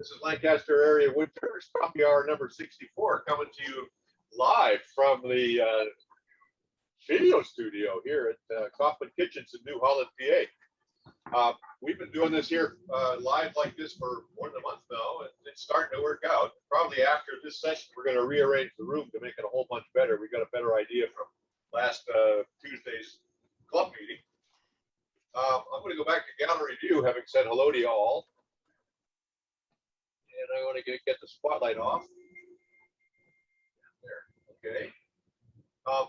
This is Lancaster Area Woodturners, coffee hour number 64, coming to you live from the video studio here at Kaufman Kitchens in New Holland, PA. We've been doing this here live like this for more than a month now, and it's starting to work out. Probably after this session, we're going to rearrange the room to make it a whole bunch better. We got a better idea from last Tuesday's club meeting. I'm going to go back to gallery view, having said hello to you all. And I want to get the spotlight off. There, okay. I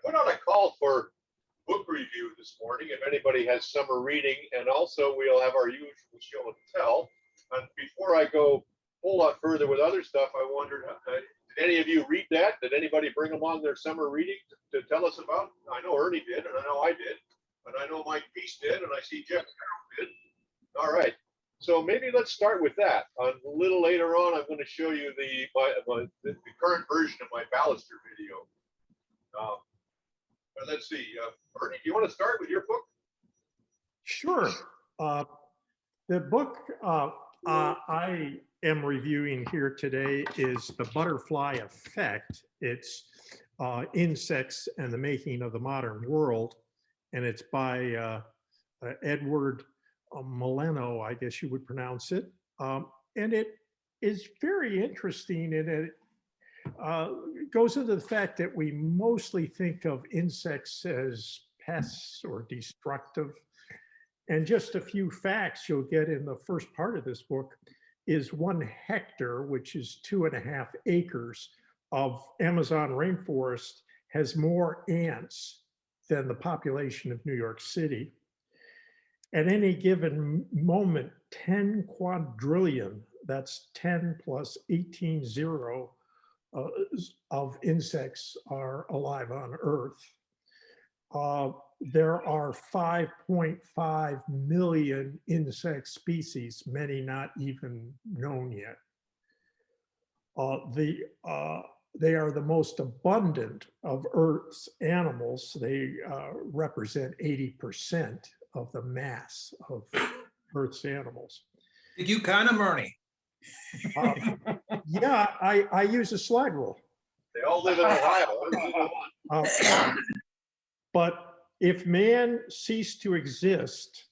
put out a call for book review this morning if anybody has summer reading, and also we'll have our usual show and tell. And before I go a whole lot further with other stuff, I wondered, did any of you read that? Did anybody bring along their summer reading to tell us about? I know Ernie did, and I know I did. And I know Mike Peace did, and I see Jeff Carroll did. All right, so maybe let's start with that. A little later on, I'm going to show you the current version of my baluster video. But let's see, Ernie, do you want to start with your book? Sure. The book I am reviewing here today is The Butterfly Effect. It's Insects and the Making of the Modern World. And it's by Edward Moleno, I guess you would pronounce it. And it is very interesting, and it goes into the fact that we mostly think of insects as pests or destructive. And just a few facts you'll get in the first part of this book is 1 hectare, which is 2.5 acres of Amazon rainforest, has more ants than the population of New York City. At any given moment, 10 quadrillion, that's 10 plus 18 zero, of insects are alive on Earth. There are 5.5 million insect species, many not even known yet. They are the most abundant of Earth's animals. They represent 80% of the mass of Earth's animals. Did you count them, Ernie? Yeah, I use a slide rule. They all live in Ohio. But if man ceased to exist,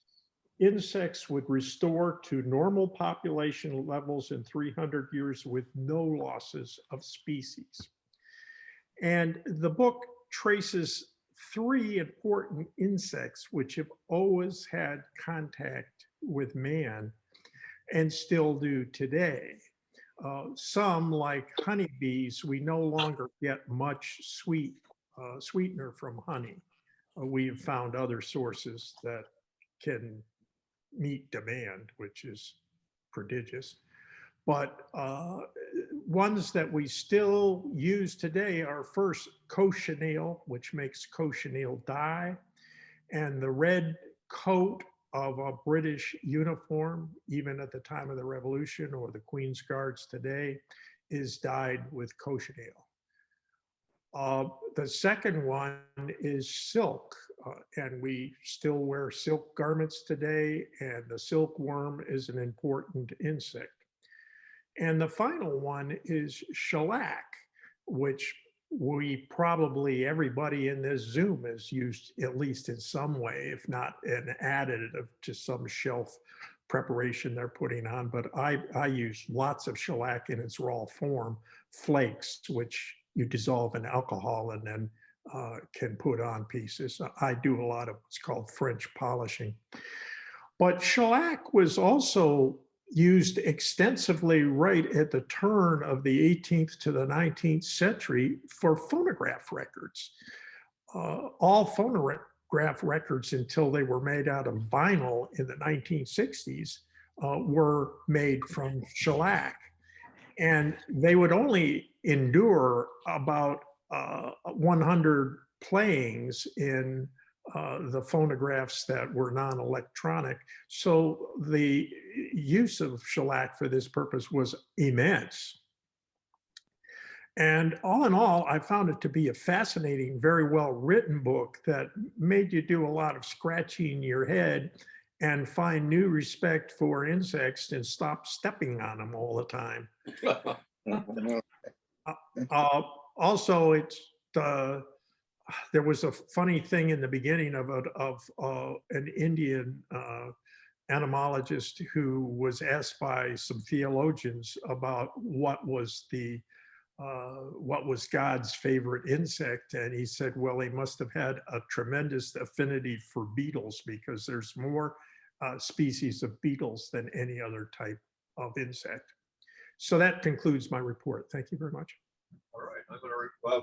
insects would restore to normal population levels in 300 years with no losses of species. And the book traces 3 important insects which have always had contact with man and still do today. Some, like honeybees, we no longer get much sweetener from honey. We have found other sources that can meet demand, which is prodigious. But ones that we still use today are first cochineal, which makes cochineal dye, and the red coat of a British uniform, even at the time of the Revolution or the Queen's Guards today, is dyed with cochineal. The second one is silk, and we still wear silk garments today, and the silkworm is an important insect. And the final one is shellac, which we probably, everybody in this Zoom has used at least in some way, if not an additive to some shelf preparation they're putting on. But I use lots of shellac in its raw form, flakes, which you dissolve in alcohol and then can put on pieces. I do a lot of what's called French polishing. But shellac was also used extensively right at the turn of the 18th to the 19th century for phonograph records. All phonograph records until they were made out of vinyl in the 1960s were made from shellac. And they would only endure about 100 playings in the phonographs that were non-electronic. So the use of shellac for this purpose was immense. And all in all, I found it to be a fascinating, very well written book that made you do a lot of scratching your head and find new respect for insects and stop stepping on them all the time. Also, there was a funny thing in the beginning of an Indian entomologist who was asked by some theologians about what was God's favorite insect, and he said, well, he must have had a tremendous affinity for beetles because there's more species of beetles than any other type of insect. So that concludes my report. Thank you very much. All right, I'm gonna.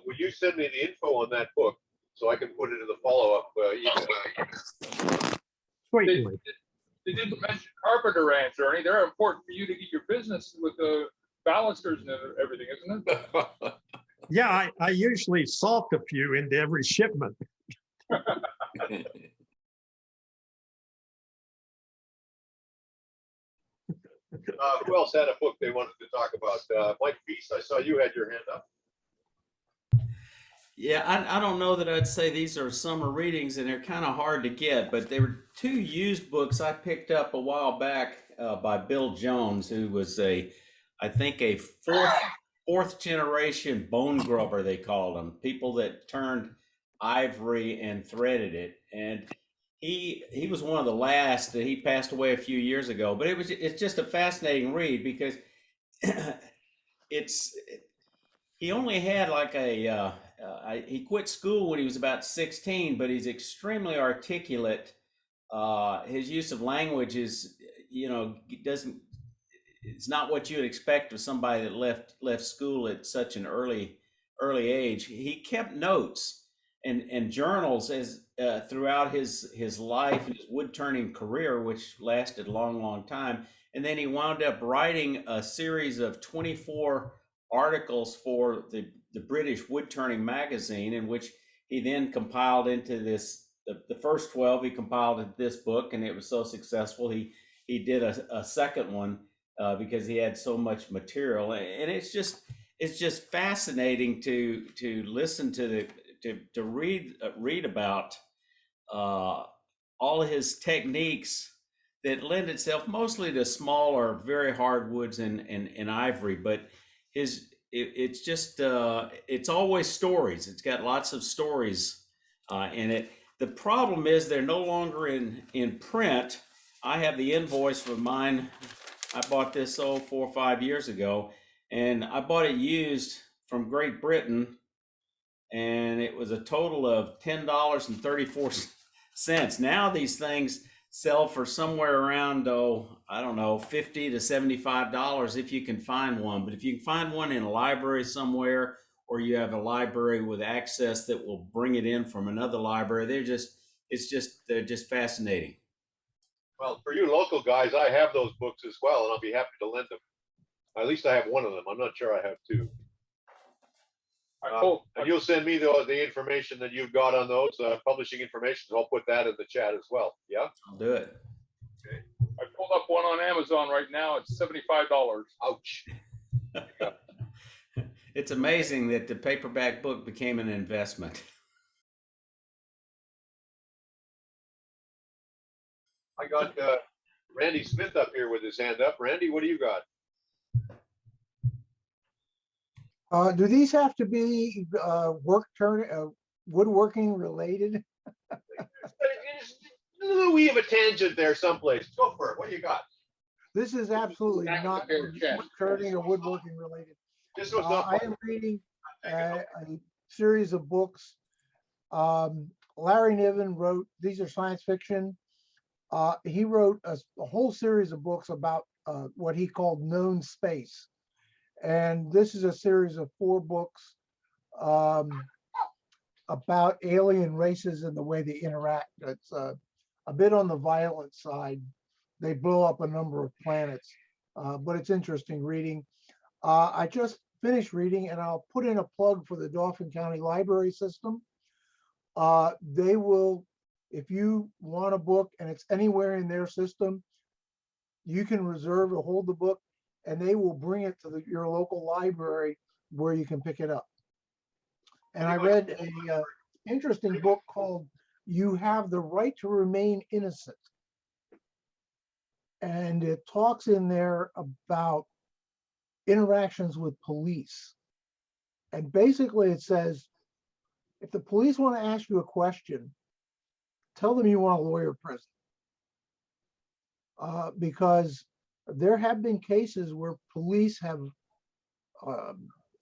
Will you send me the info on that book so I can put it in the follow-up email? Certainly. They didn't mention carpenter ants, Ernie. They're important for you to get your business with the balusters and everything, isn't it? Yeah, I usually salt a few into every shipment. Who else had a book they wanted to talk about? Mike Feast, I saw you had your hand up. Yeah, I don't know that I'd say these are summer readings, and they're kind of hard to get, but they were two used books I picked up a while back by Bill Jones, who was I think a fourth generation bone grubber, they called them, people that turned ivory and threaded it. And he was one of the last. He passed away a few years ago, but it's just a fascinating read because he only had like he quit school when he was about 16, but he's extremely articulate. His use of language is, it's not what you would expect of somebody that left school at such an early age. He kept notes and journals as throughout his life and his wood turning career, which lasted a long time. And then he wound up writing a series of 24 articles for the British Wood Turning magazine, in which he then compiled into this. The first 12 he compiled into this book, and it was so successful he did a second one because he had so much material. And it's just fascinating to listen to to read about all of his techniques that lend itself mostly to smaller, very hard woods and ivory, but it's just it's always stories. It's got lots of stories in it. The problem is they're no longer in print. I have the invoice for mine. I bought this 4 or 5 years ago, and I bought it used from Great Britain, and it was a total of $10.34. Now these things sell for somewhere around, I don't know, $50 to $75 if you can find one. But if you can find one in a library somewhere, or you have a library with access that will bring it in from another library, they're just fascinating. Well, for you local guys, I have those books as well, and I'll be happy to lend them. At least I have one of them. I'm not sure I have two. And you'll send me the information that you've got on those publishing information. So I'll put that in the chat as well. Yeah, I'll do it. Okay. I pulled up one on Amazon right now. It's $75. Ouch. It's amazing that the paperback book became an investment. I got Randy Smith up here with his hand up. Randy, what do you got? Do these have to be woodworking related? We have a tangent there someplace. Go for it. What do you got? This is absolutely not woodturning or woodworking related. This was not I am reading a series of books. Larry Niven wrote, these are science fiction. He wrote a whole series of books about what he called known space. And this is a series of 4 books about alien races and the way they interact. It's a bit on the violent side. They blow up a number of planets, but it's interesting reading. I just finished reading, and I'll put in a plug for the Dauphin County Library System. They will, if you want a book and it's anywhere in their system, you can reserve or hold the book, and they will bring it to your local library where you can pick it up. And I read a interesting book called "You Have the Right to Remain Innocent," and it talks in there about interactions with police. And basically it says, if the police want to ask you a question, tell them you want a lawyer present. Because there have been cases where police have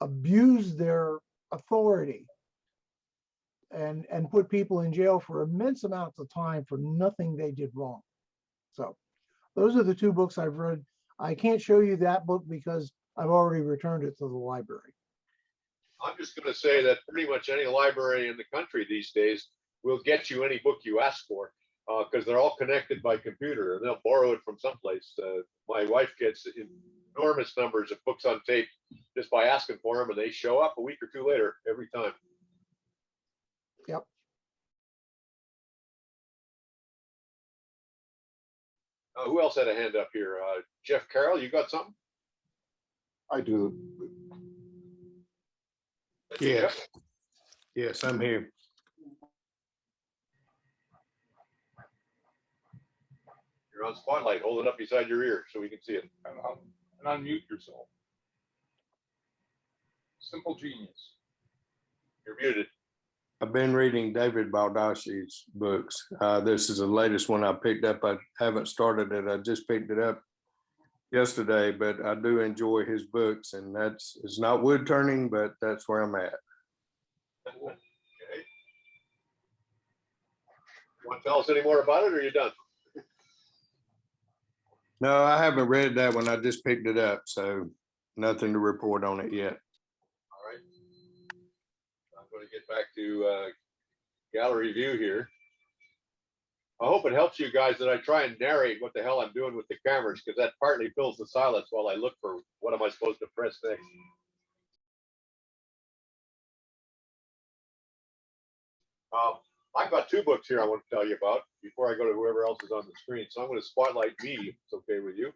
abused their authority and put people in jail for immense amounts of time for nothing they did wrong. So those are the two books I've read. I can't show you that book because I've already returned it to the library. I'm just going to say that pretty much any library in the country these days will get you any book you ask for, because they're all connected by computer and they'll borrow it from someplace. My wife gets enormous numbers of books on tape just by asking for them, and they show up a week or two later every time. Yep. Who else had a hand up here? Jeff Carroll, you got something? I do. Yes. Yes, I'm here. You're on Spotlight. Hold it up beside your ear so we can see it. And unmute yourself. Simple genius. You're muted. I've been reading David Baldacci's books. This is the latest one I picked up. I haven't started it. I just picked it up yesterday, but I do enjoy his books, and it's not wood turning, but that's where I'm at. Okay. You want to tell us any more about it, or are you done? No, I haven't read that one. I just picked it up, so nothing to report on it yet. All right. I'm going to get back to gallery view here. I hope it helps you guys that I try and narrate what the hell I'm doing with the cameras, because that partly fills the silence while I look for what am I supposed to press next. I've got two books here I want to tell you about before I go to whoever else is on the screen. So I'm going to spotlight me, if it's okay with you.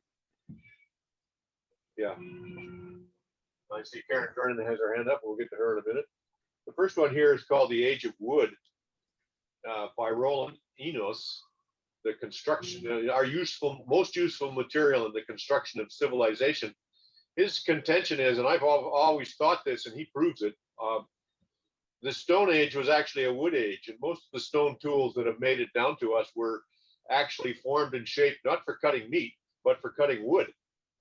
Yeah. I see Karen Kernan has her hand up. We'll get to her in a minute. The first one here is called The Age of Wood by Roland Enos. The construction, our most useful material in the construction of civilization. His contention is, and I've always thought this, and he proves it, the Stone Age was actually a wood age, and most of the stone tools that have made it down to us were actually formed and shaped not for cutting meat, but for cutting wood.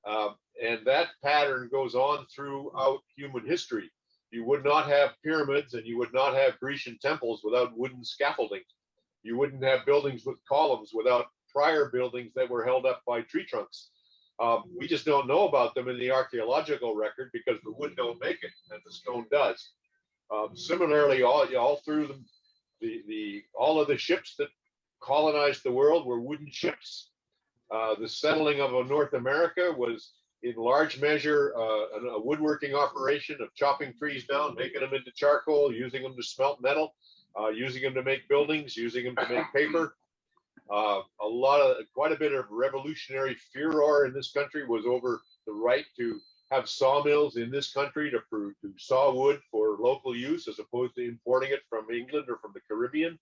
And that pattern goes on throughout human history. You would not have pyramids and you would not have Grecian temples without wooden scaffolding. You wouldn't have buildings with columns without prior buildings that were held up by tree trunks. We just don't know about them in the archaeological record because the wood don't make it and the stone does. Similarly, all through all of the ships that colonized the world were wooden ships. The settling of North America was in large measure a woodworking operation of chopping trees down, making them into charcoal, using them to smelt metal, using them to make buildings, using them to make paper. Quite a bit of revolutionary furor in this country was over the right to have sawmills in this country to saw wood for local use as opposed to importing it from England or from the Caribbean.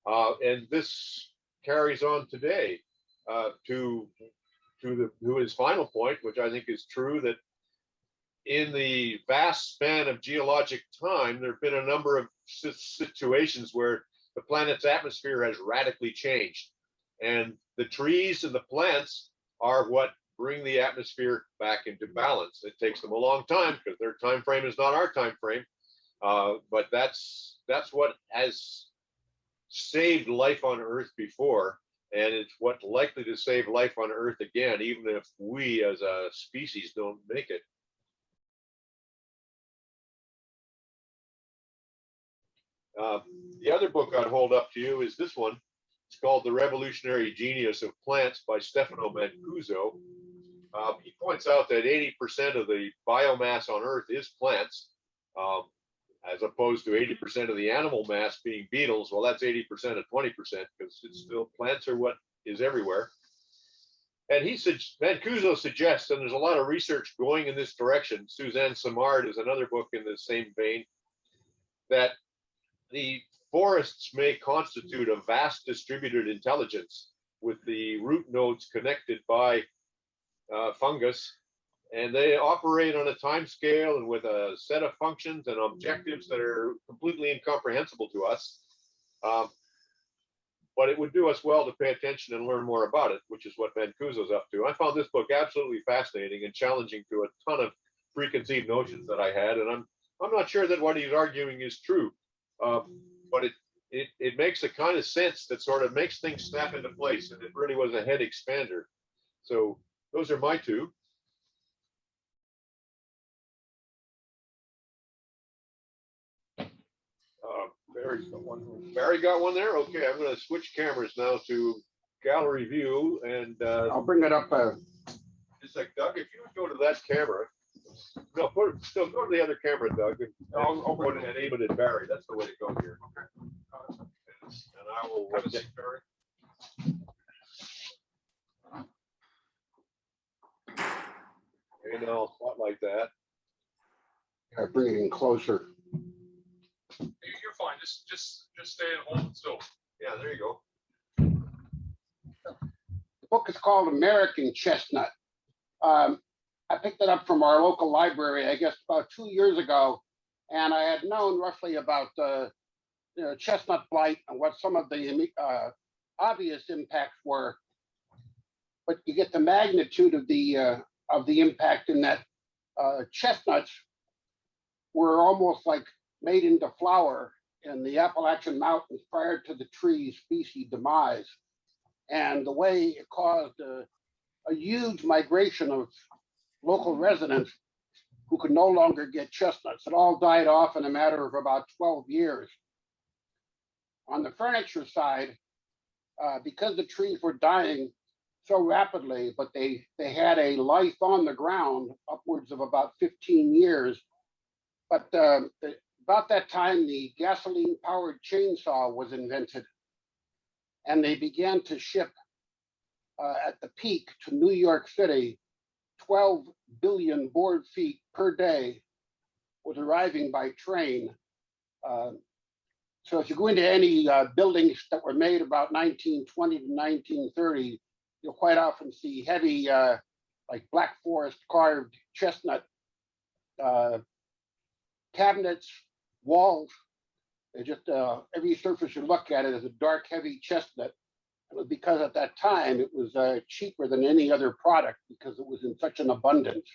And this carries on today to his final point, which I think is true, that in the vast span of geologic time, there have been a number of situations where the planet's atmosphere has radically changed. And the trees and the plants are what bring the atmosphere back into balance. It takes them a long time because their time frame is not our time frame, but that's what has saved life on Earth before, and it's what's likely to save life on Earth again, even if we as a species don't make it. The other book I'd hold up to you is this one. It's called The Revolutionary Genius of Plants by Stefano Mancuso. He points out that 80% of the biomass on Earth is plants, as opposed to 80% of the animal mass being beetles. Well, that's 80% of 20% because it's still plants are what is everywhere. And Mancuso suggests, and there's a lot of research going in this direction. Suzanne Simard is another book in the same vein, that the forests may constitute a vast distributed intelligence with the root nodes connected by fungus, and they operate on a time scale and with a set of functions and objectives that are completely incomprehensible to us. But it would do us well to pay attention and learn more about it, which is what Mancuso's up to. I found this book absolutely fascinating and challenging to a ton of preconceived notions that I had, and I'm not sure that what he's arguing is true, but it makes a kind of sense that sort of makes things snap into place, and it really was a head expander. So those are my two. Barry got one there. Okay, I'm going to switch cameras now to gallery view, and I'll bring it up. just like Doug, if you would go to that camera, no, go to the other camera, Doug, and I'll put it and aim it at Barry. That's the way to go here. Okay. And I will get Barry. Okay, now I'll spotlight that. I bring it in closer. You're fine. Just stay and hold it still. Yeah, there you go. The book is called American Chestnut. I picked it up from our local library, I guess, about 2 years ago, and I had known roughly about chestnut blight and what some of the obvious impacts were. But you get the magnitude of the impact in that chestnuts were almost like made into flower in the Appalachian Mountains prior to the tree's species demise. And the way it caused a huge migration of local residents who could no longer get chestnuts. It all died off in a matter of about 12 years. On the furniture side, because the trees were dying so rapidly, but they had a life on the ground upwards of about 15 years. But about that time, the gasoline-powered chainsaw was invented, and they began to ship at the peak to New York City. 12 billion board feet per day was arriving by train. So if you go into any buildings that were made about 1920 to 1930, you'll quite often see heavy, like black forest carved chestnut cabinets, walls. They just, every surface you look at it is a dark, heavy chestnut. It was because at that time it was cheaper than any other product because it was in such an abundance.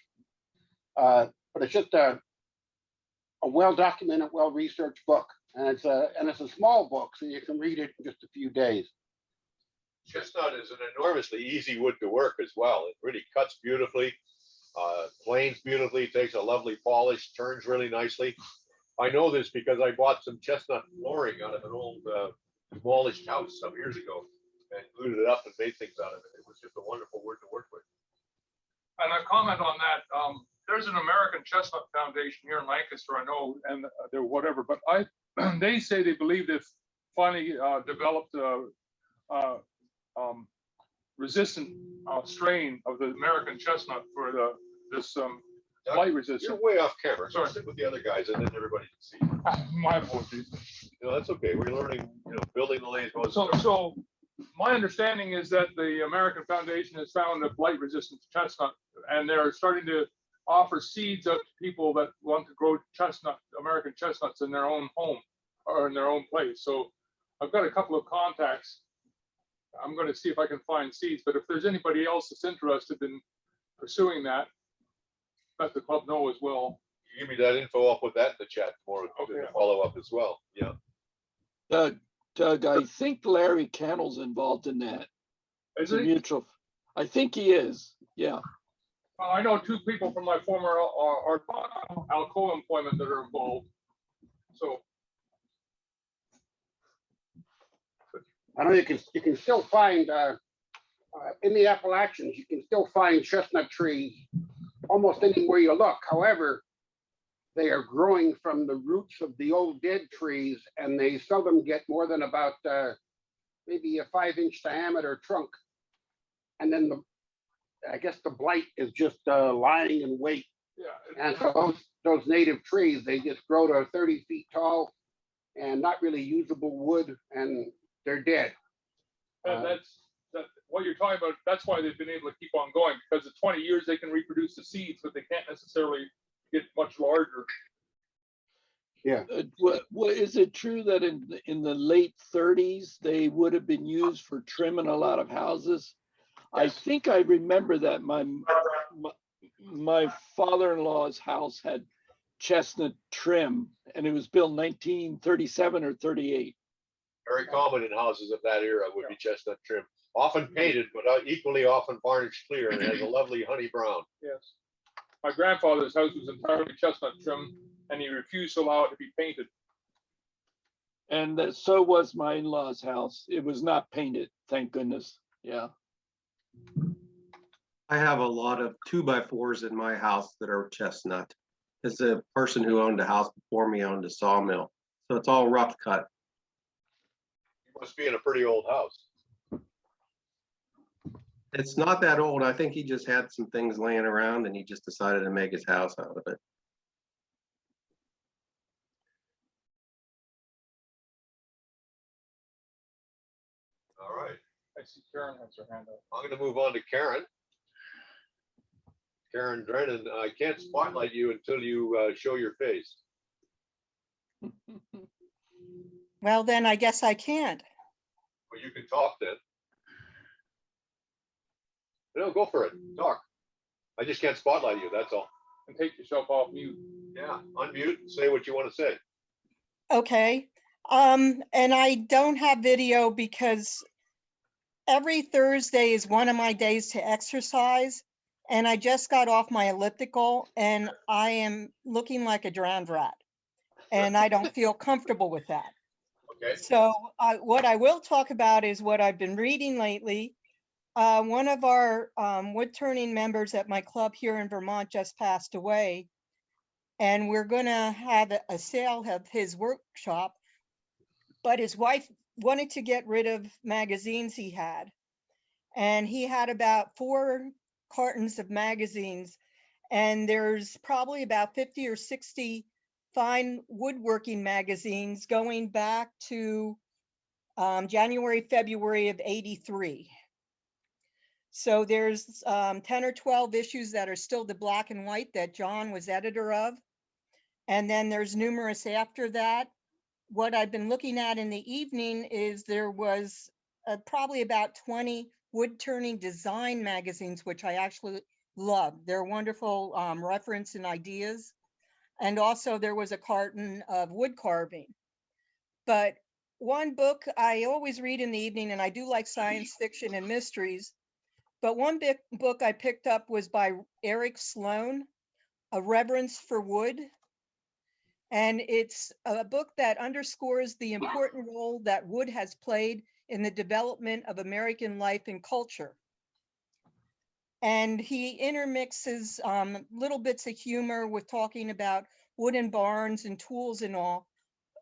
But it's just a well-documented, well-researched book, and it's a small book, so you can read it in just a few days. Chestnut is an enormously easy wood to work as well. It really cuts beautifully, planes beautifully, takes a lovely polish, turns really nicely. I know this because I bought some chestnut flooring out of an old demolished house some years ago and glued it up and made things out of it. It was just a wonderful wood to work with. And a comment on that, there's an American Chestnut Foundation here in Lancaster, I know, and they're whatever, but they say they believe they've finally developed a resistant strain of the American chestnut for this blight resistant. You're way off camera. Sorry. Sit with the other guys and then everybody can see. My apologies. No, that's okay. We're learning, building the lathe. So my understanding is that the American Foundation has found a blight resistant chestnut, and they're starting to offer seeds out to people that want to grow American chestnuts in their own home or in their own place. So I've got a couple of contacts. I'm going to see if I can find seeds, but if there's anybody else that's interested in pursuing that, let the club know as well. You give me that info, I'll put that in the chat tomorrow to follow up as well. Yeah. Doug, I think Larry Cannell's involved in that. Is It's a he? mutual. I think he is. Yeah. I know two people from my former Alcoa employment that are involved. So I know you can still find in the Appalachians, you can still find chestnut trees almost anywhere you look. However, they are growing from the roots of the old dead trees, and they seldom get more than about maybe a 5-inch diameter trunk. And then I guess the blight is just lying in wait. Yeah. And so those native trees, they just grow to 30 feet tall and not really usable wood, and they're dead. And what you're talking about. That's why they've been able to keep on going, because in 20 years they can reproduce the seeds, but they can't necessarily get much larger. Yeah. What is it true that in the late 30s they would have been used for trimming a lot of houses? I think I remember that my father-in-law's house had chestnut trim, and it was built 1937 or 38. Very common in houses of that era would be chestnut trim, often painted, but equally often varnished clear, and it has a lovely honey brown. Yes. My grandfather's house was entirely chestnut trim, and he refused to allow it to be painted. And so was my in-law's house. It was not painted, thank goodness. Yeah. I have a lot of 2x4s in my house that are chestnut. It's a person who owned a house before me owned a sawmill. So it's all rough cut. You must be in a pretty old house. It's not that old. I think he just had some things laying around and he just decided to make his house out of it. All right. I see Karen has her hand up. I'm going to move on to Karen. Karen Drennan, I can't spotlight you until you show your face. Well, then I guess I can't. Well, you can talk then. No, go for it. Talk. I just can't spotlight you, that's all. And take yourself off mute. Yeah, unmute and say what you want to say. Okay. And I don't have video because every Thursday is one of my days to exercise. And I just got off my elliptical and I am looking like a drowned rat. And I don't feel comfortable with that. Okay. So what I will talk about is what I've been reading lately. One of our wood turning members at my club here in Vermont just passed away. And we're going to have a sale of his workshop. But his wife wanted to get rid of magazines he had. And he had about 4 cartons of magazines. And there's probably about 50 or 60 fine woodworking magazines going back to January, February of '83. So there's 10 or 12 issues that are still the black and white that John was editor of. And then there's numerous after that. What I've been looking at in the evening is there was probably about 20 wood turning design magazines, which I actually love. They're wonderful reference and ideas. And also there was a carton of wood carving. But one book I always read in the evening, and I do like science fiction and mysteries, but one big book I picked up was by Eric Sloan, A Reverence for Wood. And it's a book that underscores the important role that wood has played in the development of American life and culture. And he intermixes little bits of humor with talking about wooden barns and tools and all.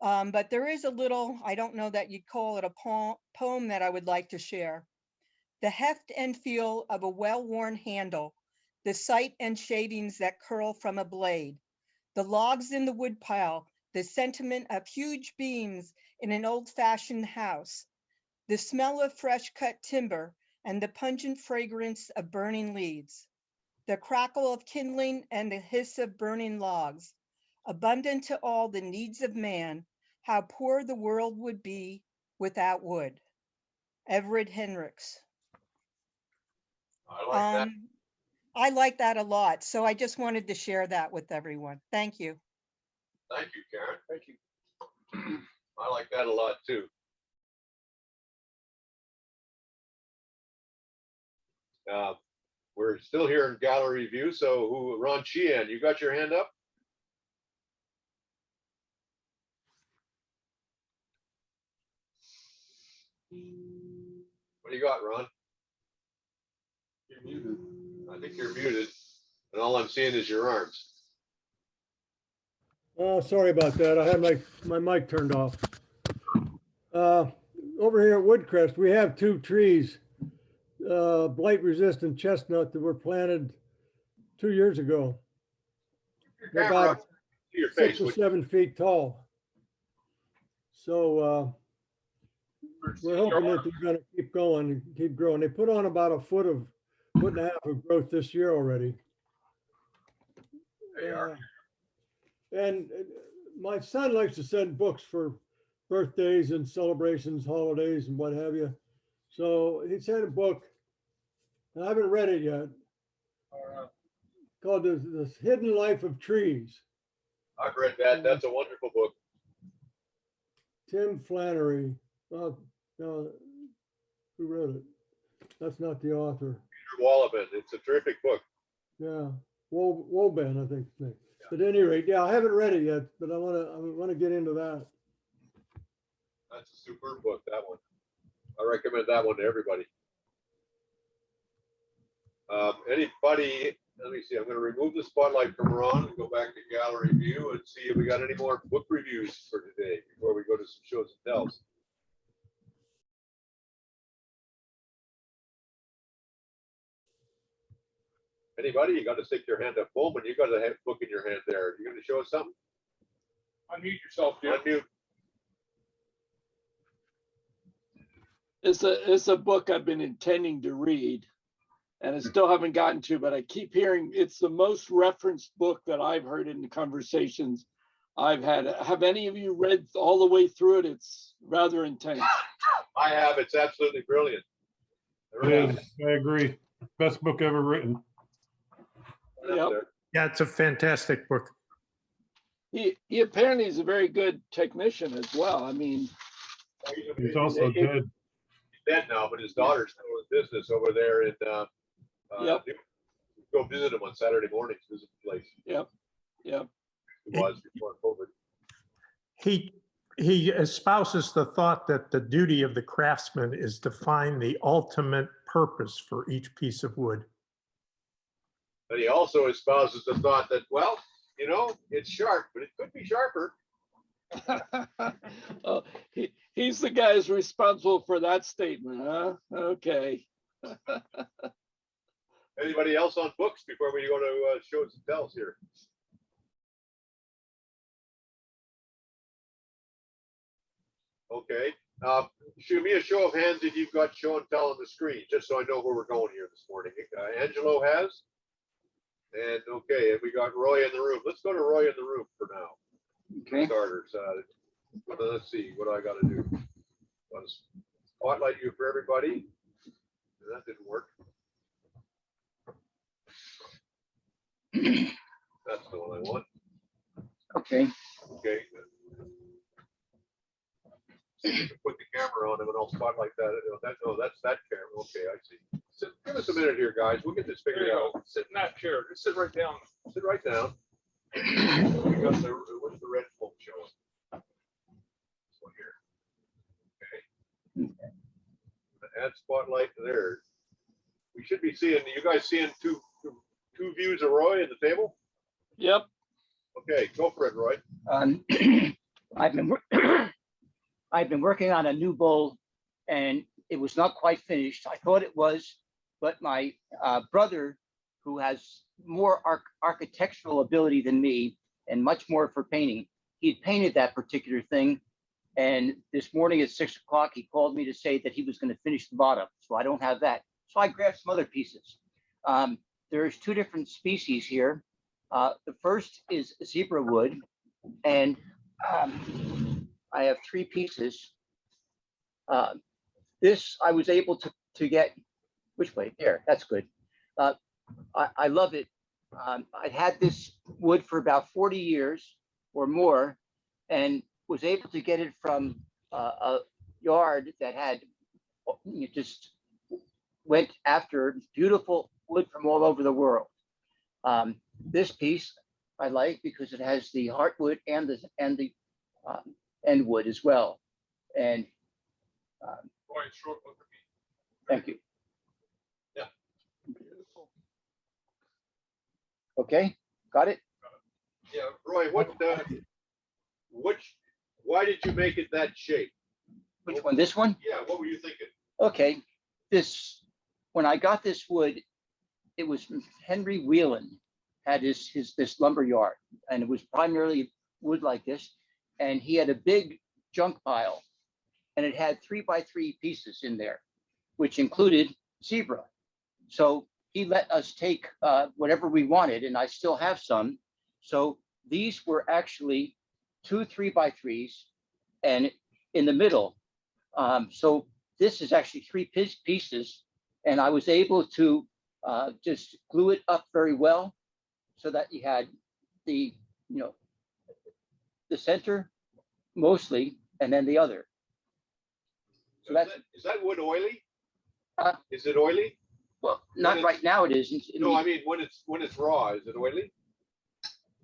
But there is a little, I don't know that you'd call it a poem that I would like to share. The heft and feel of a well-worn handle, the sight and shavings that curl from a blade, the logs in the woodpile, the sentiment of huge beams in an old-fashioned house, the smell of fresh cut timber and the pungent fragrance of burning leaves, the crackle of kindling and the hiss of burning logs, abundant to all the needs of man, how poor the world would be without wood. Everett Hendricks. I like that. I like that a lot. So I just wanted to share that with everyone. Thank you. Thank you, Karen. Thank you. I like that a lot too. We're still here in gallery view. So Ron Sheehan, you got your hand up? What do you got, Ron? You're muted. I think you're muted, and all I'm seeing is your arms. Oh, sorry about that. I had my mic turned off. Over here at Woodcrest, we have 2 trees. blight resistant chestnut that were planted 2 years ago. They're Camera about up to your 6 face. or 7 feet tall. So we're hoping that they're gonna keep going and keep growing. They put on about a foot and a half of growth this year already. They are. And my son likes to send books for birthdays and celebrations, holidays and what have you. So he sent a book, and I haven't read it yet, called The Hidden Life of Trees. I've read that. That's a wonderful book. Tim Flannery. No, who wrote it? That's not the author. Peter Wallaman. It's a terrific book. Yeah, Woban, I think his name. But at any rate, yeah, I haven't read it yet, but I want to get into that. That's a superb book, that one. I recommend that one to everybody. Anybody, let me see, I'm going to remove the spotlight from Ron and go back to gallery view and see if we got any more book reviews for today before we go to some shows and tells. Anybody, you got to stick your hand up. Bowman, you got a book in your hand there. You going to show us something? Unmute yourself, Jim. Unmute. It's a book I've been intending to read, and I still haven't gotten to, but I keep hearing it's the most referenced book that I've heard in the conversations I've had. Have any of you read all the way through it? It's rather intense. I have. It's absolutely brilliant. It is. I agree. Best book ever written. Yep. Yeah, it's a fantastic book. He apparently is a very good technician as well. I mean, He's also dead. He's dead now, but his daughter's still in business over there in Yep. Go visit him on Saturday mornings, visit the place. Yep. It was before COVID. He espouses the thought that the duty of the craftsman is to find the ultimate purpose for each piece of wood. But he also espouses the thought that, well, you know, it's sharp, but it could be sharper. Oh, he's the guy who's responsible for that statement, huh? Okay. Anybody else on books before we go to shows and tells here? Okay. Shoot me a show of hands if you've got show and tell on the screen, just so I know where we're going here this morning. Angelo has. And okay, and we got Roy in the room. Let's go to Roy in the room for now. Okay. Starters. Let's see what I got to do. Want to spotlight you for everybody. That didn't work. That's the one I want. Okay. Okay. So you can put the camera on him and I'll spotlight that. No, that's that camera. Okay, I see. Give us a minute here, guys. We'll get this figured out. Sit in that chair. Just sit right down. Sit right down. We got the, what's the red book showing? This one here. Okay. Add spotlight there. We should be seeing, you guys seeing two views of Roy at the table? Yep. Okay, go for it, Roy. I've been working on a new bowl, and it was not quite finished. I thought it was, but my brother, who has more architectural ability than me and much more for painting, he had painted that particular thing. And this morning at 6 o'clock, he called me to say that he was going to finish the bottom. So I don't have that. So I grabbed some other pieces. There's two different species here. The first is zebra wood, and I have 3 pieces. This I was able to get, which way? There, that's good. I love it. I had this wood for about 40 years or more, and was able to get it from a yard that had, you just went after beautiful wood from all over the world. This piece I like because it has the heartwood and the end wood as well. And thank you. Yeah. Beautiful. Okay, got it. Yeah, Roy, why did you make it that shape? Which one? This one? Yeah, what were you thinking? Okay, this when I got this wood, it was Henry Whelan had this lumber yard, and it was primarily wood like this. And he had a big junk pile, and it had 3x3 pieces in there, which included zebra. So he let us take whatever we wanted, and I still have some. So these were actually 2 3x3s, and in the middle. So this is actually 3 pieces, and I was able to just glue it up very well, so that you had the the center mostly, and then the other. So is that wood oily? Uh, Is it oily? Well, not right now. It isn't. No, I mean when it's raw, is it oily?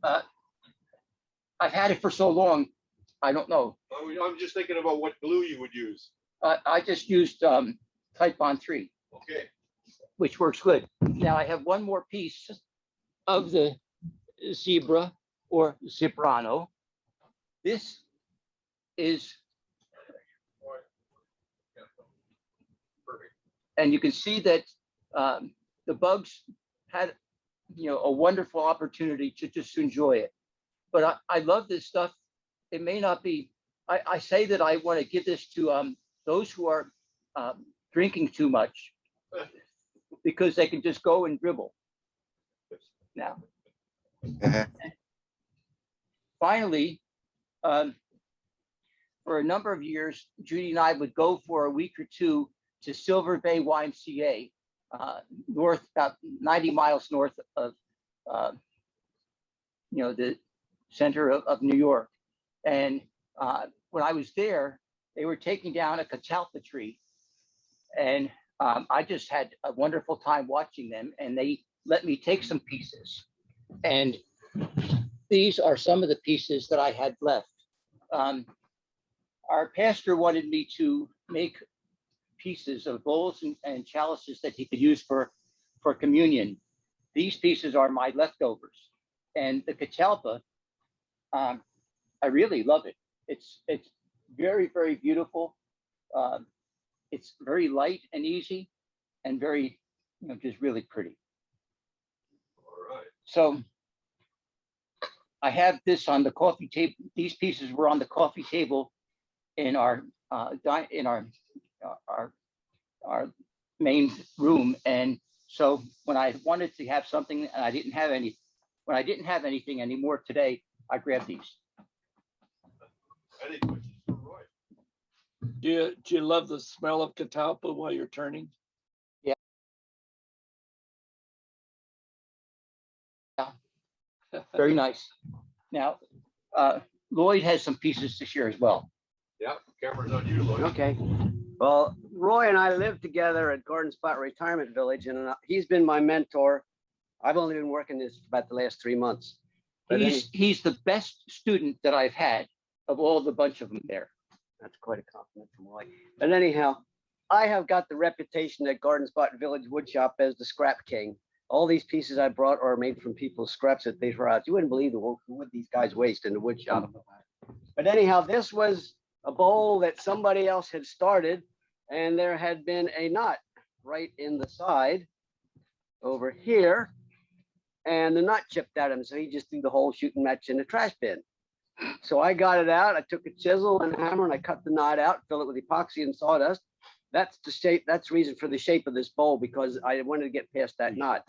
I've had it for so long, I don't know. I'm just thinking about what glue you would use. I just used Type Bond 3. Okay. Which works good. Now I have one more piece of the zebra or zebrano. This is, and you can see that the bugs had, a wonderful opportunity to just enjoy it. But I love this stuff. It may not be, I say that I want to give this to those who are drinking too much, because they can just go and dribble. Now, finally, for a number of years, Judy and I would go for a week or two to Silver Bay YMCA, north, about 90 miles north of, the center of New York. And when I was there, they were taking down a catalpa tree, and I just had a wonderful time watching them, and they let me take some pieces. And these are some of the pieces that I had left. Our pastor wanted me to make pieces of bowls and chalices that he could use for communion. These pieces are my leftovers. And the catalpa, I really love it. It's very, very beautiful. It's very light and easy, and very, just really pretty. All right. So I have this on the coffee table. These pieces were on the coffee table in our main room. And so when I wanted to have something and I didn't have anything anymore today, I grabbed these. Any questions for Roy? Do you love the smell of catalpa while you're turning? Yeah. Very nice. Now, Lloyd has some pieces to share as well. Yeah, camera's on you, Lloyd. Okay. Well, Roy and I lived together at Garden Spot Retirement Village, and he's been my mentor. I've only been working this for about the last 3 months. But He's the best student that I've had of all the bunch of them there. That's quite a compliment from Roy. But anyhow, I have got the reputation at Garden Spot Village Woodshop as the scrap king. All these pieces I brought are made from people's scraps that they throw out. You wouldn't believe the wood these guys waste in the wood shop. But anyhow, this was a bowl that somebody else had started, and there had been a knot right in the side over here, and the knot chipped at him. So he just threw the whole shooting match in the trash bin. So I got it out. I took a chisel and a hammer and I cut the knot out, fill it with epoxy and sawdust. That's the shape. That's the reason for the shape of this bowl, because I wanted to get past that knot.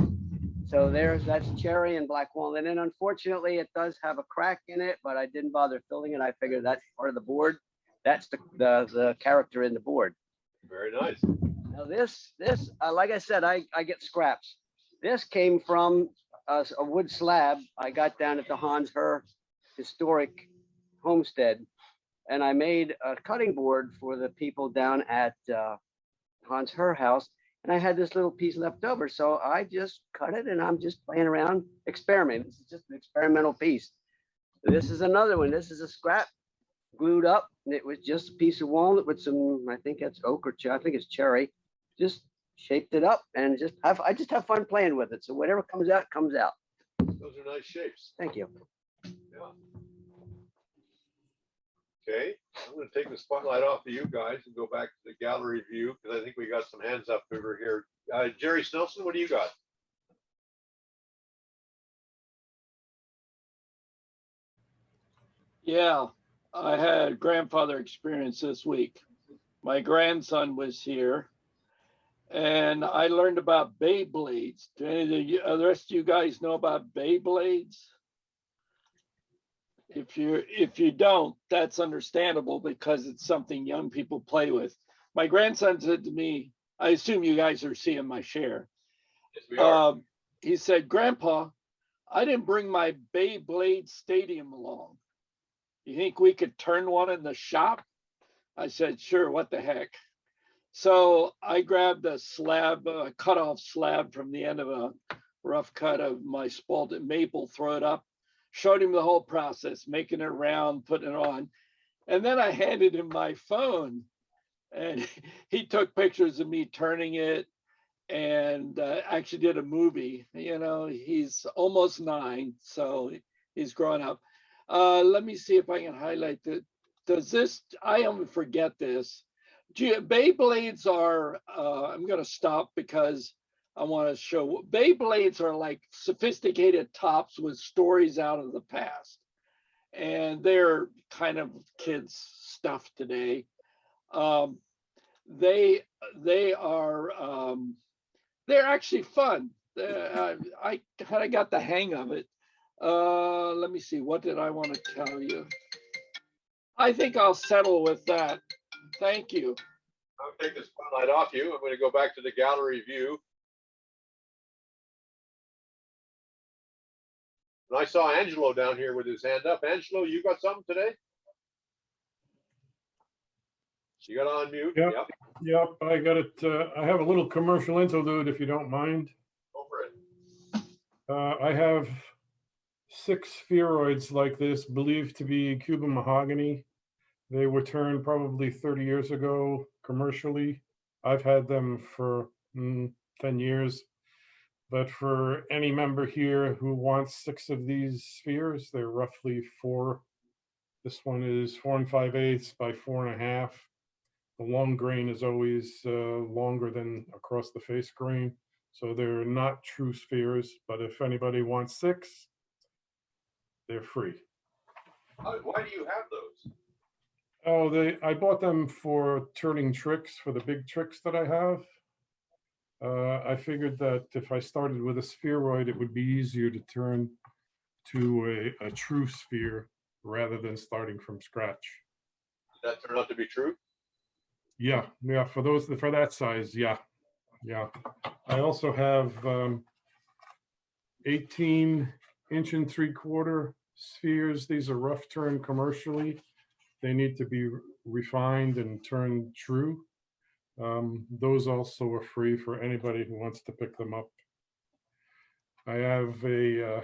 So that's cherry and black walnut. And unfortunately, it does have a crack in it, but I didn't bother filling it. I figured that's part of the board. That's the character in the board. Very nice. Now this like I said, I get scraps. This came from a wood slab I got down at the Hans Herr Historic Homestead, and I made a cutting board for the people down at Hans Herr house, and I had this little piece left over, so I just cut it, and I'm just playing around, experimenting. This is just an experimental piece. This is another one. This is a scrap glued up, and it was just a piece of walnut with some, I think that's oak or I think it's cherry. Just shaped it up, and I just have fun playing with it. So whatever comes out, comes out. Those are nice shapes. Thank you. Yeah. Okay, I'm going to take the spotlight off of you guys and go back to the gallery view because I think we got some hands up over here. Jerry Snelson, what do you got? Yeah, I had grandfather experience this week. My grandson was here and I learned about Beyblades. Do any of the rest of you guys know about Beyblades? If you don't, that's understandable because it's something young people play with. My grandson said to me, I assume you guys are seeing my share. Yes, we are. He said, Grandpa, I didn't bring my Beyblade stadium along. You think we could turn one in the shop? I said, sure, what the heck. So I grabbed a slab, a cut-off slab from the end of a rough cut of my spalted maple, throw it up, showed him the whole process, making it round, putting it on. And then I handed him my phone and he took pictures of me turning it and actually did a movie. You know, he's almost 9, so he's growing up. Let me see if I can highlight that. Does this, I almost forget this. Beyblades are, I'm gonna stop because I wanna show, Beyblades are like sophisticated tops with stories out of the past. And they're kind of kids stuff today. They are, they're actually fun. I kind of got the hang of it. Let me see, what did I want to tell you? I think I'll settle with that. Thank you. I'll take the spotlight off you. I'm going to go back to the gallery view. And I saw Angelo down here with his hand up. Angelo, you got something today? You got on mute? Yep. Yep, I got it. I have a little commercial interlude if you don't mind. Go for it. I have 6 spheroids like this, believed to be Cuban mahogany. They were turned probably 30 years ago commercially. I've had them for 10 years. But for any member here who wants 6 of these spheres, they're roughly 4. This one is 4 5/8 by 4 1/2. The long grain is always longer than across the face grain. So they're not true spheres, but if anybody wants 6, they're free. Why do you have those? Oh, I bought them for turning tricks, for the big tricks that I have. I figured that if I started with a spheroid, it would be easier to turn to a true sphere rather than starting from scratch. Did that turn out to be true? Yeah, for that size, yeah. I also have 18 1 3/4 spheres. These are rough turn commercially. They need to be refined and turned true. Those also are free for anybody who wants to pick them up. I have a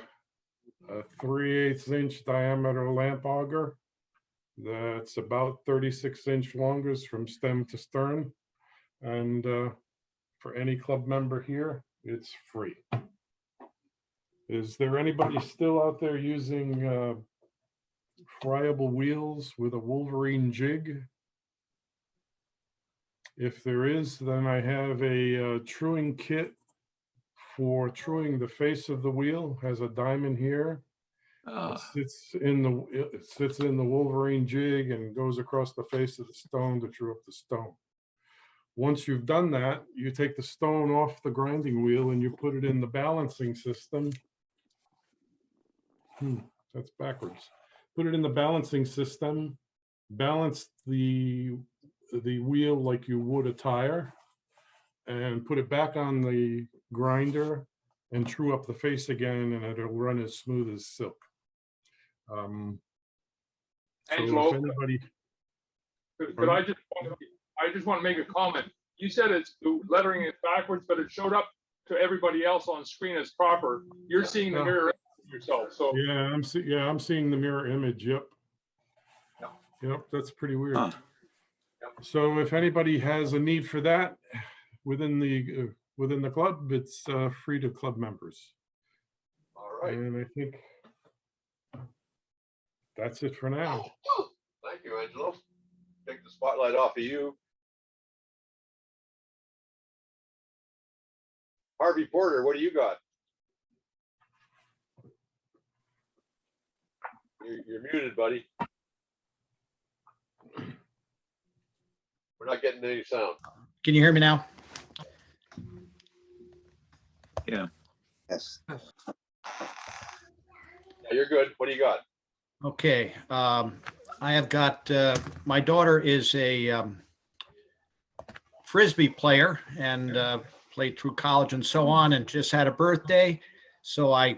3/8 inch diameter lamp auger that's about 36 inch longest from stem to stern. And for any club member here, it's free. Is there anybody still out there using friable wheels with a Wolverine jig? If there is, then I have a truing kit for truing the face of the wheel. Has a diamond here. It sits in the Wolverine jig and goes across the face of the stone to true up the stone. Once you've done that, you take the stone off the grinding wheel and you put it in the balancing system. That's backwards. Put it in the balancing system, balance the wheel like you would a tire, and put it back on the grinder and true up the face again, and it'll run as smooth as silk. So Angelo, if anybody, but I just want to make a comment. You said it's the lettering is backwards, but it showed up to everybody else on screen as proper. You're seeing the mirror yourself. So yeah, I'm seeing the mirror image. Yep, that's pretty weird. So if anybody has a need for that within the club, it's free to club members. All right. And I think that's it for now. Thank you, Angelo. spotlight off of you. Harvey Porter, what do you got? You're muted, buddy. We're not getting any sound. Can you hear me now? Yeah. Yes. Yeah, you're good. What do you got? Okay. I have got, my daughter is a Frisbee player and played through college and so on, and just had a birthday. So I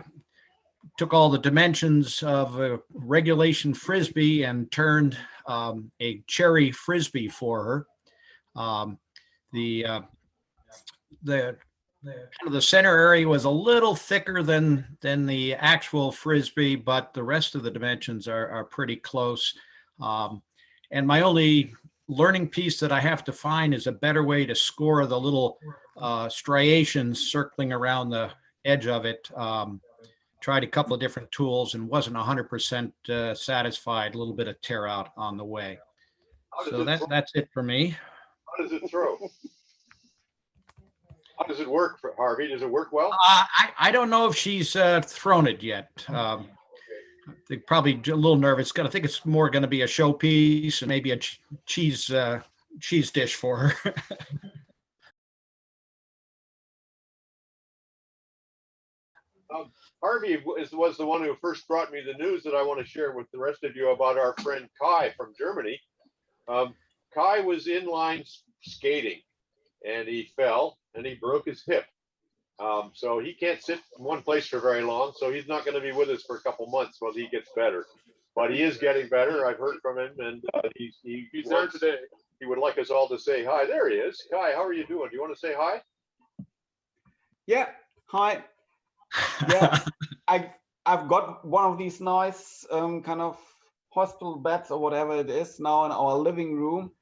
took all the dimensions of a regulation Frisbee and turned a cherry Frisbee for her. The center area was a little thicker than the actual Frisbee, but the rest of the dimensions are pretty close. And my only learning piece that I have to find is a better way to score the little striations circling around the edge of it. Tried a couple of different tools and wasn't 100% satisfied. A little bit of tear out on the way. So that's it for me. How does it throw? How does it work for Harvey? Does it work well? I don't know if she's thrown it yet. They're probably a little nervous. I think it's more going to be a showpiece and maybe a cheese dish for her. Harvey was the one who first brought me the news that I want to share with the rest of you about our friend Kai from Germany. Kai was inline skating and he fell and he broke his hip. So he can't sit in one place for very long. So he's not going to be with us for a couple months while he gets better. But he is getting better. I've heard from him, and he's there today. He would like us all to say hi. There he is. Kai, how are you doing? Do you want to say hi? Yeah. Hi. Yeah. I've got one of these nice kind of hospital beds or whatever it is now in our living room,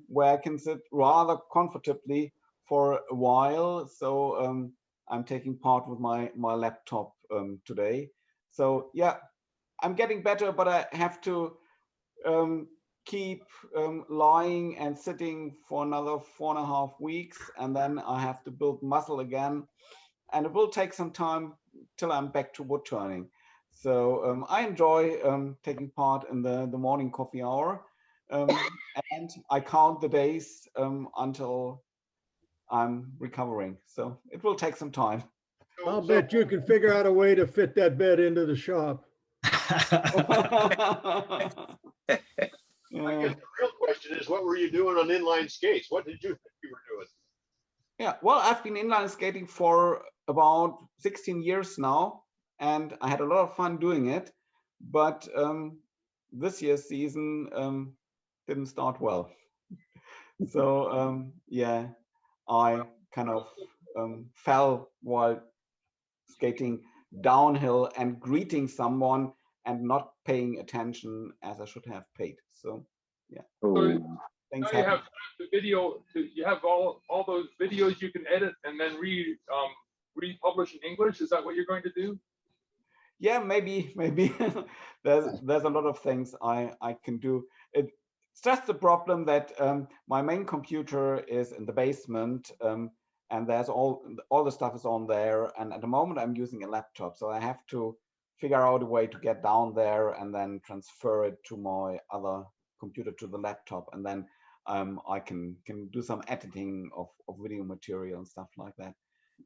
where I can sit rather comfortably for a while. So I'm taking part with my laptop today. So yeah, I'm getting better, but I have to keep lying and sitting for another 4.5 weeks, and then I have to build muscle again, and it will take some time till I'm back to wood turning. So I enjoy taking part in the morning coffee hour, and I count the days until I'm recovering. So it will take some time. I'll bet you can figure out a way to fit that bed into the shop. I guess the real question is, what were you doing on inline skates? What did you think you were doing? Yeah, well, I've been inline skating for about 16 years now, and I had a lot of fun doing it. But this year's season didn't start well. So yeah, I kind of fell while skating downhill and greeting someone and not paying attention as I should have paid. So yeah. So things now you happen. have the video. You have all those videos you can edit and then republish in English. Is that what you're going to do? Yeah, maybe there's a lot of things I can do. It's just the problem that my main computer is in the basement, and there's all the stuff is on there, and at the moment I'm using a laptop, so I have to figure out a way to get down there and then transfer it to my other computer to the laptop, and then I can do some editing of video material and stuff like that.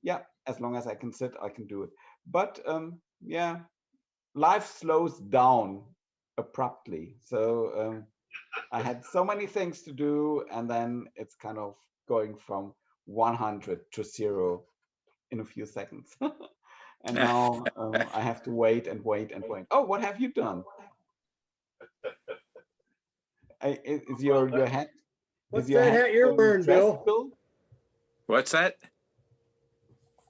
Yeah, as long as I can sit, I can do it. But yeah, life slows down abruptly. So I had so many things to do, and then it's kind of going from 100 to 0 in a few seconds. And now I have to wait and wait and wait. Oh, what have you done? Is your hat? What's that hat you're wearing, Bill? What's that?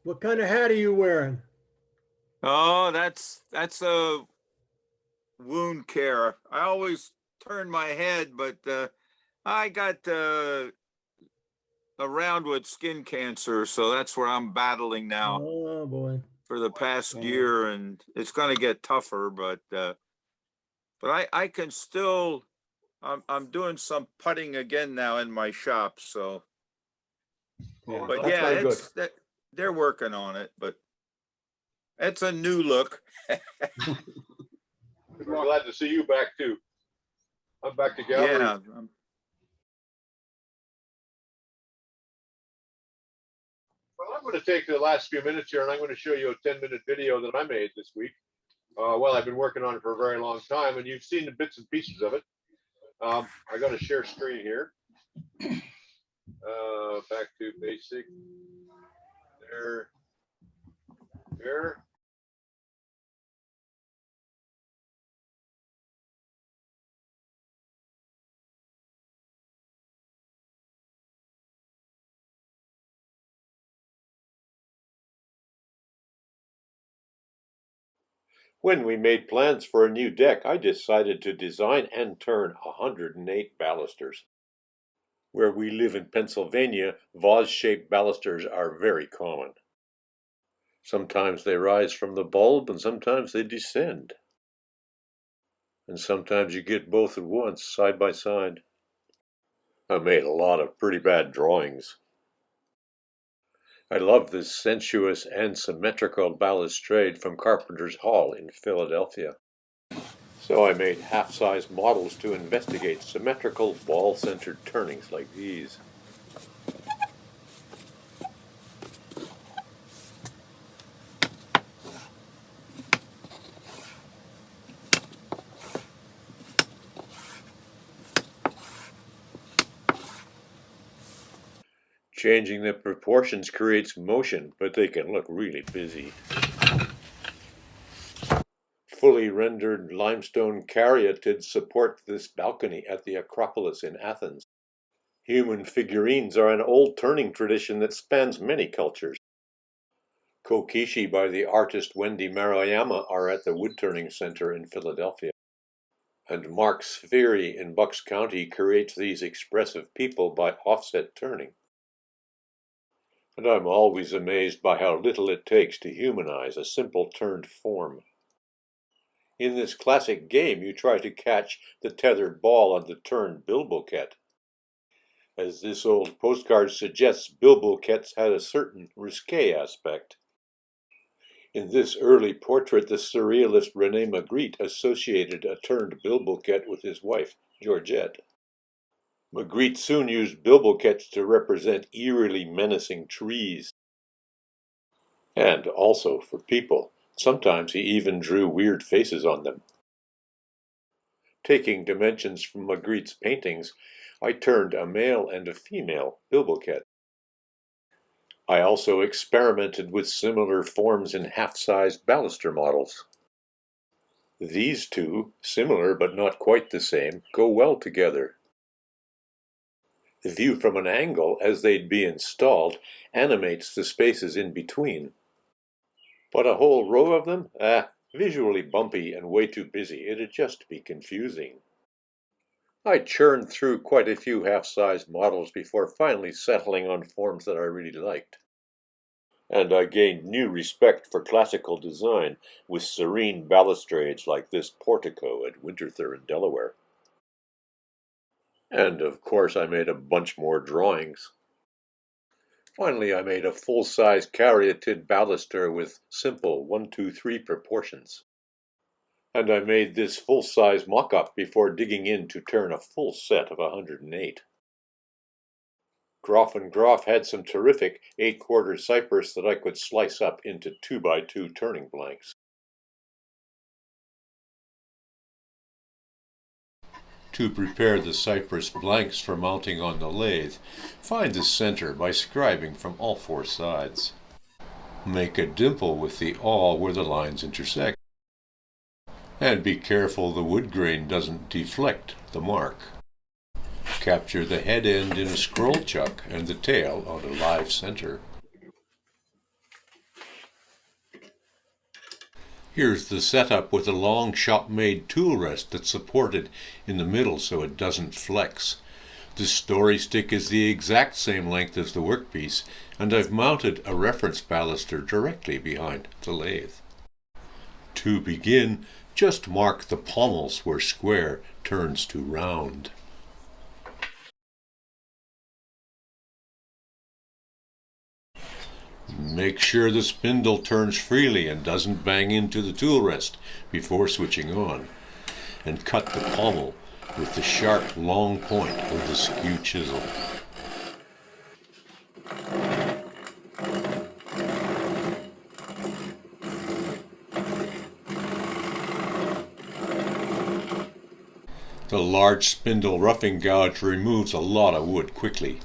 What kind of hat are you wearing? Oh, that's a wound care. I always turn my head, but I got around with skin cancer, so that's where I'm battling now. Oh boy! For the past year, and it's going to get tougher, but I can still I'm doing some putting again now in my shop, so. Yeah, But that's yeah, very good. they're working on it, but it's a new look. We're glad to see you back too. I'm back to gallery. Yeah. Well, I'm going to take the last few minutes here and I'm going to show you a 10-minute video that I made this week. Well, I've been working on it for a very long time and you've seen the bits and pieces of it. I got to share screen here. Back to basic. There. When we made plans for a new deck, I decided to design and turn 108 balusters. Where we live in Pennsylvania, vase-shaped balusters are very common. Sometimes they rise from the bulb and sometimes they descend. And sometimes you get both at once, side by side. I made a lot of pretty bad drawings. I love this sensuous and symmetrical balustrade from Carpenter's Hall in Philadelphia. So I made half-size models to investigate symmetrical ball-centered turnings like these. Changing the proportions creates motion, but they can look really busy. Fully rendered limestone caryatids support this balcony at the Acropolis in Athens. Human figurines are an old turning tradition that spans many cultures. Kokishi by the artist Wendy Maruyama are at the Woodturning Center in Philadelphia. And Mark Spheri in Bucks County creates these expressive people by offset turning. And I'm always amazed by how little it takes to humanize a simple turned form. In this classic game, you try to catch the tethered ball on the turned bilboquet. As this old postcard suggests, bilboquets had a certain risque aspect. In this early portrait, the surrealist René Magritte associated a turned bilboquet with his wife, Georgette. Magritte soon used bilboquets to represent eerily menacing trees. And also for people. Sometimes he even drew weird faces on them. Taking dimensions from Magritte's paintings, I turned a male and a female bilboquet. I also experimented with similar forms in half-sized baluster models. These two, similar but not quite the same, go well together. The view from an angle, as they'd be installed, animates the spaces in between. But a whole row of them? Visually bumpy and way too busy. It'd just be confusing. I churned through quite a few half-sized models before finally settling on forms that I really liked. And I gained new respect for classical design with serene balustrades like this portico at Winterthur in Delaware. And of course I made a bunch more drawings. Finally, I made a full-size caryatid baluster with simple 1-2-3 proportions. And I made this full-size mock-up before digging in to turn a full set of 108. Groff & Groff had some terrific 8-quarter cypress that I could slice up into 2x2 turning blanks. To prepare the cypress blanks for mounting on the lathe, find the center by scribing from all 4 sides. Make a dimple with the awl where the lines intersect. And be careful the wood grain doesn't deflect the mark. Capture the head end in a scroll chuck and the tail on a live center. Here's the setup with a long shop-made tool rest that's supported in the middle so it doesn't flex. The story stick is the exact same length as the workpiece, and I've mounted a reference baluster directly behind the lathe. To begin, just mark the pommels where square turns to round. Make sure the spindle turns freely and doesn't bang into the tool rest before switching on. And cut the pommel with the sharp long point of the SKEW chisel. The large spindle roughing gouge removes a lot of wood quickly.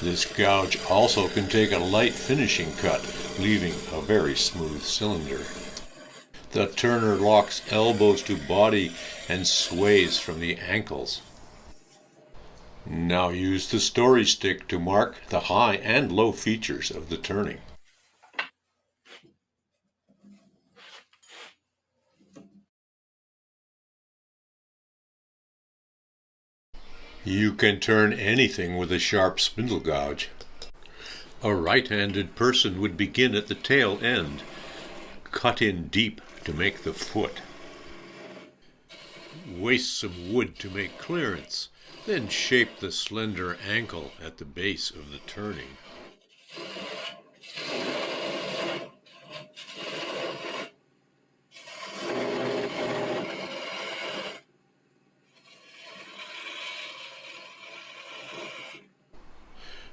This gouge also can take a light finishing cut, leaving a very smooth cylinder. The turner locks elbows to body and sways from the ankles. Now use the story stick to mark the high and low features of the turning. You can turn anything with a sharp spindle gouge. A right-handed person would begin at the tail end. Cut in deep to make the foot. Waste some wood to make clearance, then shape the slender ankle at the base of the turning.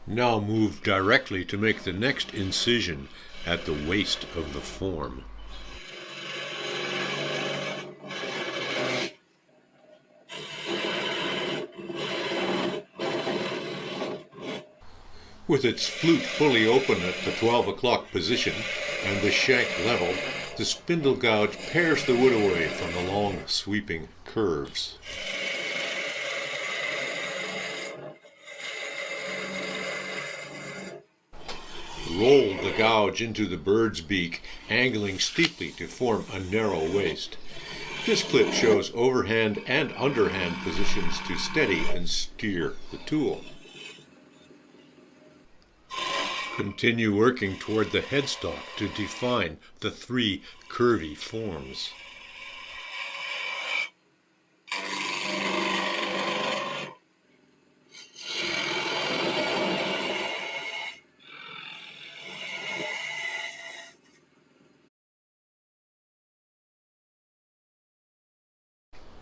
Now move directly to make the next incision at the waist of the form. With its flute fully open at the 12 o'clock position and the shank leveled, the spindle gouge pares the wood away from the long sweeping curves. Roll the gouge into the bird's beak, angling steeply to form a narrow waist. This clip shows overhand and underhand positions to steady and steer the tool. Continue working toward the headstock to define the 3 curvy forms.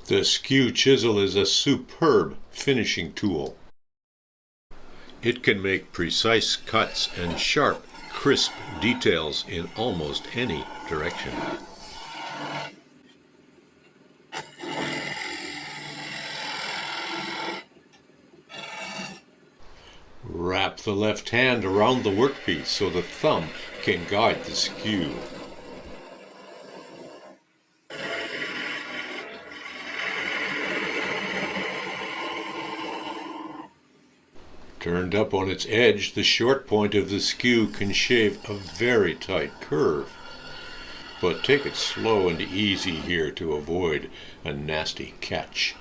The SKEW chisel is a superb finishing tool. It can make precise cuts and sharp, crisp details in almost any direction. Wrap the left hand around the workpiece so the thumb can guide the SKEW. Turned up on its edge, the short point of the SKEW can shave a very tight curve. But take it slow and easy here to avoid a nasty catch.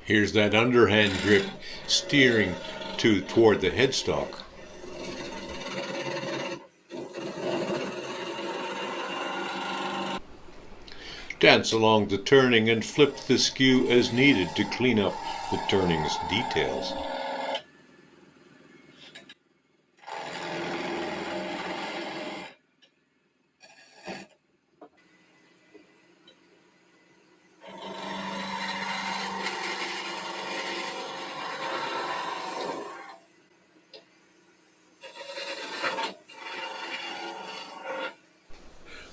Here's that underhand grip steering toward the headstock. Dance along the turning and flip the SKEW as needed to clean up the turning's details.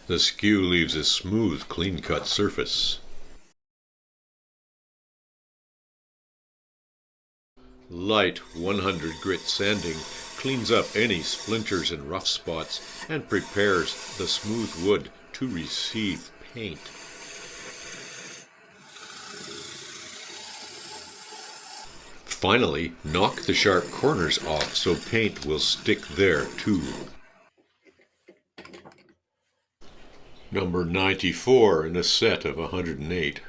The SKEW leaves a smooth, clean-cut surface. Light 100 grit sanding cleans up any splinters and rough spots and prepares the smooth wood to receive paint. Finally, knock the sharp corners off so paint will stick there too. Number 94 in a set of 108.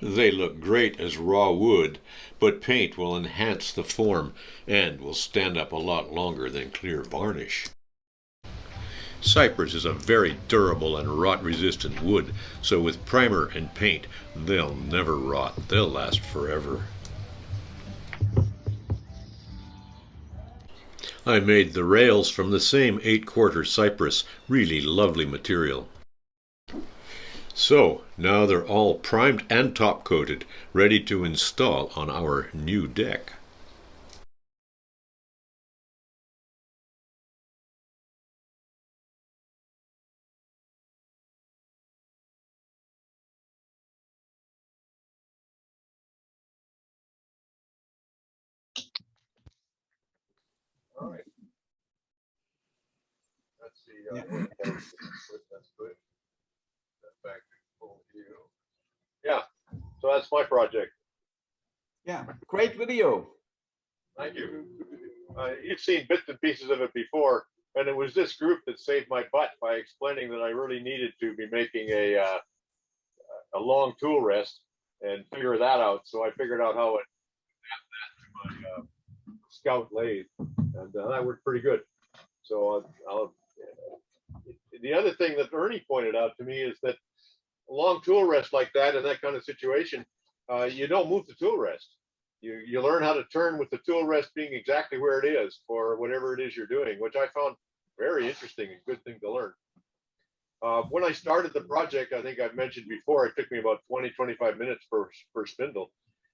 They look great as raw wood, but paint will enhance the form and will stand up a lot longer than clear varnish. Cypress is a very durable and rot-resistant wood, so with primer and paint, they'll never rot. They'll last forever. I made the rails from the same 8-quarter cypress, really lovely material. So, now they're all primed and top-coated, ready to install on our new deck. All right. Let's see. That's good. Back to full view. Yeah, so that's my project. Yeah, great video. Thank you. You've seen bits and pieces of it before, and it was this group that saved my butt by explaining that I really needed to be making a long tool rest and figure that out. So I figured out how it adapt that to my Scout lathe, and that worked pretty good. So the other thing that Ernie pointed out to me is that a long tool rest like that in that kind of situation, you don't move the tool rest. You learn how to turn with the tool rest being exactly where it is for whatever it is you're doing, which I found very interesting and good thing to learn. When I started the project, I think I've mentioned before, it took me about 20-25 minutes per spindle.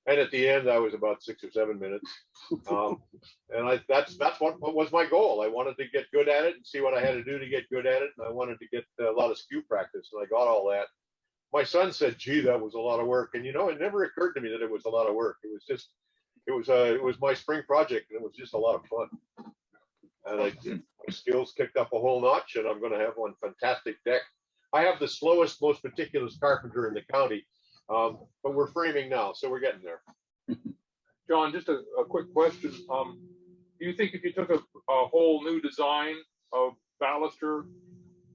And at the end, I was about 6 or 7 minutes. And that's what was my goal. I wanted to get good at it and see what I had to do to get good at it. And I wanted to get a lot of SKEW practice, and I got all that. My son said, "Gee, that was a lot of work." And it never occurred to me that it was a lot of work. It was my spring project, and it was just a lot of fun. And my skills kicked up a whole notch, and I'm going to have one fantastic deck. I have the slowest, most meticulous carpenter in the county, but we're framing now, so we're getting there. John, just a quick question. Do you think if you took a whole new design of baluster,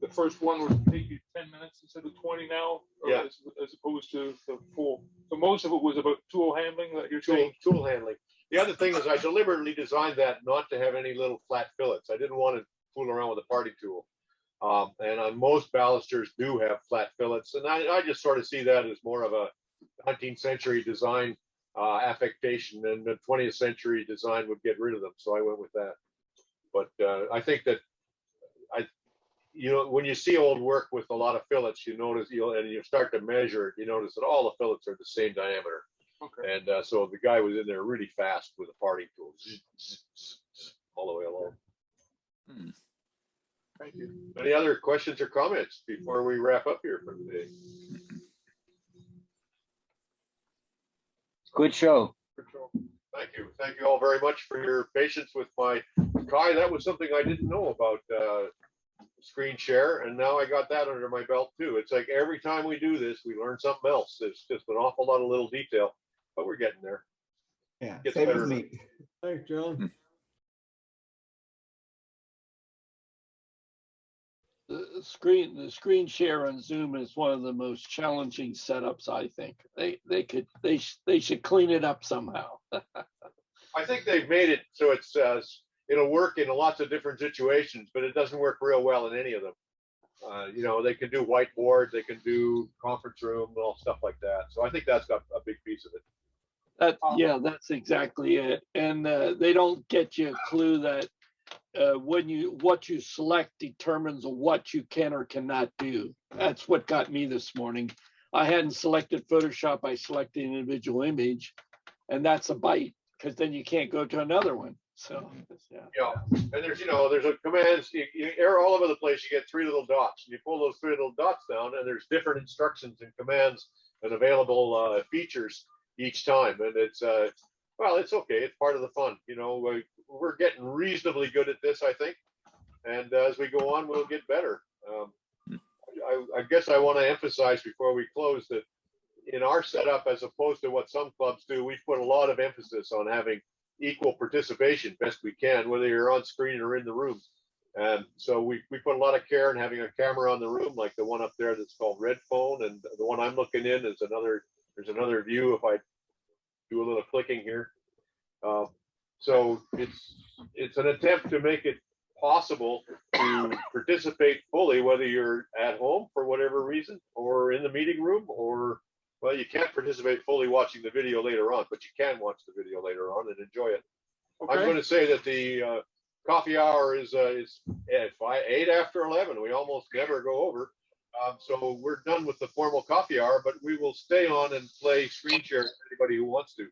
the first one would take you 10 minutes instead of 20 now? Yeah. As opposed to the full. So most of it was about tool handling that you're saying? Tool handling. The other thing is I deliberately designed that not to have any little flat fillets. I didn't want to fool around with a parting tool. And on most balusters do have flat fillets. And I just sort of see that as more of a 19th century design affectation, and the 20th century design would get rid of them. So I went with that. But I think that when you see old work with a lot of fillets, you notice, and you start to measure it, you notice that all the fillets are the same diameter. Okay. And so the guy was in there really fast with a parting tool, all the way along. Thank you. Any other questions or comments before we wrap up here for today? Good show. Thank you. Thank you all very much for your patience with my Kai. That was something I didn't know about screen share, and now I got that under my belt too. It's like every time we do this, we learn something else. It's just an awful lot of little detail, but we're getting there. Yeah, Gets same better. with me. Thanks, John. The screen share on Zoom is one of the most challenging setups, I think. They should clean it up somehow. I think they've made it so it'll work in lots of different situations, but it doesn't work real well in any of them. They can do whiteboard, they can do conference room, and all stuff like that. So I think that's got a big piece of it. Yeah, that's exactly it. And they don't get you a clue that what you select determines what you can or cannot do. That's what got me this morning. I hadn't selected Photoshop. I selected an individual image, and that's a bite, because then you can't go to another one. So yeah. And there's a commands, you err all over the place. You get 3 little dots, and you pull those 3 little dots down, and there's different instructions and commands and available features each time. And it's it's okay. It's part of the fun. We're getting reasonably good at this, I think. And as we go on, we'll get better. I guess I want to emphasize before we close that in our setup, as opposed to what some clubs do, we put a lot of emphasis on having equal participation best we can, whether you're on screen or in the room. And so we put a lot of care in having a camera on the room, like the one up there that's called Red Phone, and the one I'm looking in is there's another view if I do a little clicking here. So it's an attempt to make it possible to participate fully, whether you're at home for whatever reason, or in the meeting room, or, well, you can't participate fully watching the video later on, but you can watch the video later on and enjoy it. Okay. I'm going to say that the coffee hour is at 8 after 11. We almost never go over. So we're done with the formal coffee hour, but we will stay on and play screen share to anybody who wants to.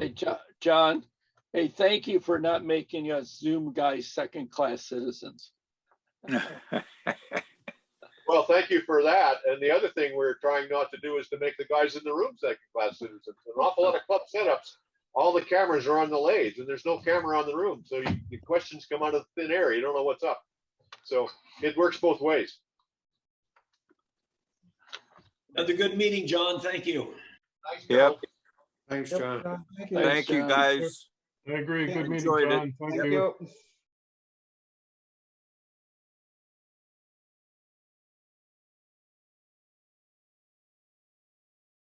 Hey, John, hey, thank you for not making us Zoom guys second-class citizens. Well, thank you for that. And the other thing we're trying not to do is to make the guys in the room second-class citizens. An awful lot of club setups, all the cameras are on the lathes, and there's no camera on the room. So the questions come out of thin air. You don't know what's up. So it works both ways. Another good meeting, John. Thank you. Yep. Thanks, John. Thank you, guys. I agree. Good meeting, Enjoyed it. John. Thank you.